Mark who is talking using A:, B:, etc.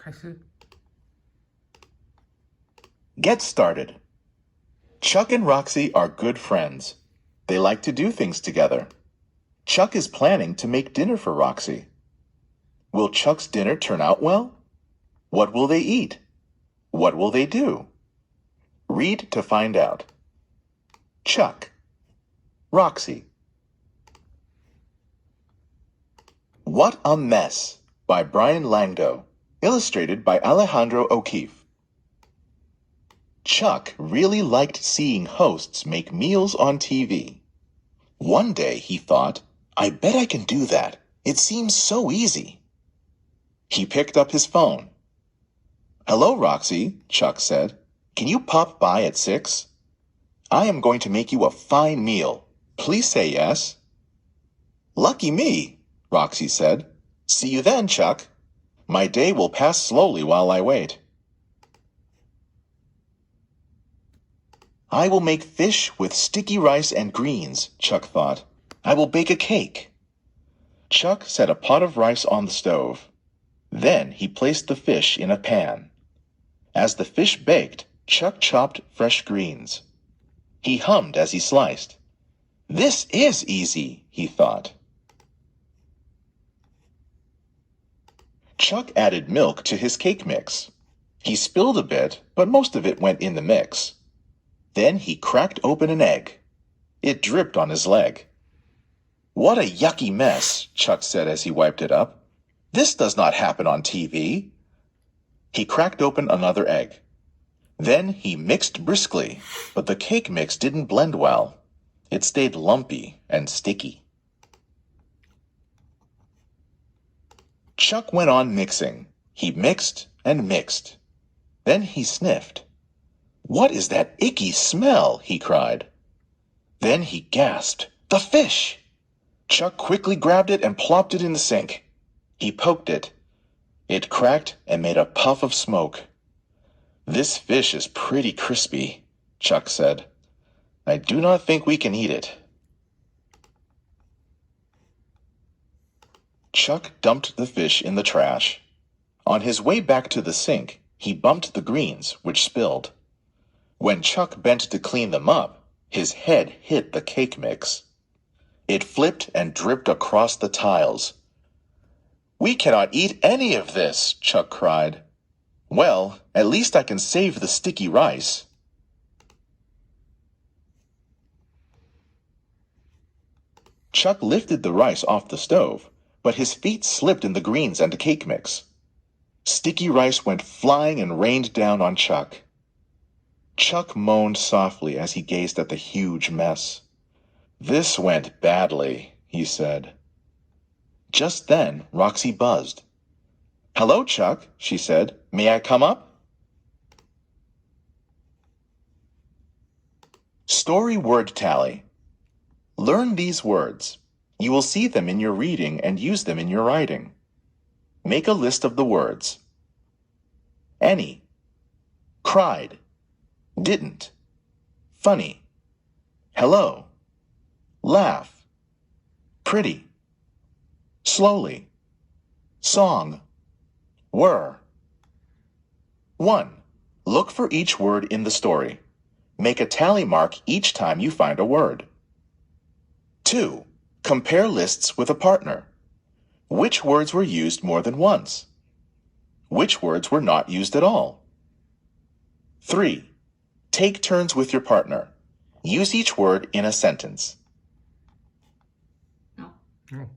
A: 开始。
B: Get started. Chuck and Roxy are good friends. They like to do things together. Chuck is planning to make dinner for Roxy. Will Chuck's dinner turn out well? What will they eat? What will they do? Read to find out. Chuck. Roxy. What a Mess by Brian Langdo. Illustrated by Alejandro O'Keefe. Chuck really liked seeing hosts make meals on TV. One day he thought, I bet I can do that. It seems so easy. He picked up his phone. Hello, Roxy, Chuck said. Can you pop by at 6? I am going to make you a fine meal. Please say yes. Lucky me, Roxy said. See you then, Chuck. My day will pass slowly while I wait. I will make fish with sticky rice and greens, Chuck thought. I will bake a cake. Chuck set a pot of rice on the stove. Then he placed the fish in a pan. As the fish baked, Chuck chopped fresh greens. He hummed as he sliced. This is easy, he thought. Chuck added milk to his cake mix. He spilled a bit, but most of it went in the mix. Then he cracked open an egg. It dripped on his leg. What a yucky mess, Chuck said as he wiped it up. This does not happen on TV. He cracked open another egg. Then he mixed briskly, but the cake mix didn't blend well. It stayed lumpy and sticky. Chuck went on mixing. He mixed and mixed. Then he sniffed. What is that icky smell? He cried. Then he gasped. The fish! Chuck quickly grabbed it and plopped it in the sink. He poked it. It cracked and made a puff of smoke. This fish is pretty crispy, Chuck said. I do not think we can eat it. Chuck dumped the fish in the trash. On his way back to the sink, he bumped the greens, which spilled. When Chuck bent to clean them up, his head hit the cake mix. It flipped and dripped across the tiles. We cannot eat any of this, Chuck cried. Well, at least I can save the sticky rice. Chuck lifted the rice off the stove, but his feet slipped in the greens and the cake mix. Sticky rice went flying and rained down on Chuck. Chuck moaned softly as he gazed at the huge mess. This went badly, he said. Just then, Roxy buzzed. Hello, Chuck, she said. May I come up? Story word tally. Learn these words. You will see them in your reading and use them in your writing. Make a list of the words. Any. Cried. Didn't. Funny. Hello. Laugh. Pretty. Slowly. Song. Were. 1. Look for each word in the story. Make a tally mark each time you find a word. 2. Compare lists with a partner. Which words were used more than once? Which words were not used at all? 3. Take turns with your partner. Use each word in a sentence.
A: Oh.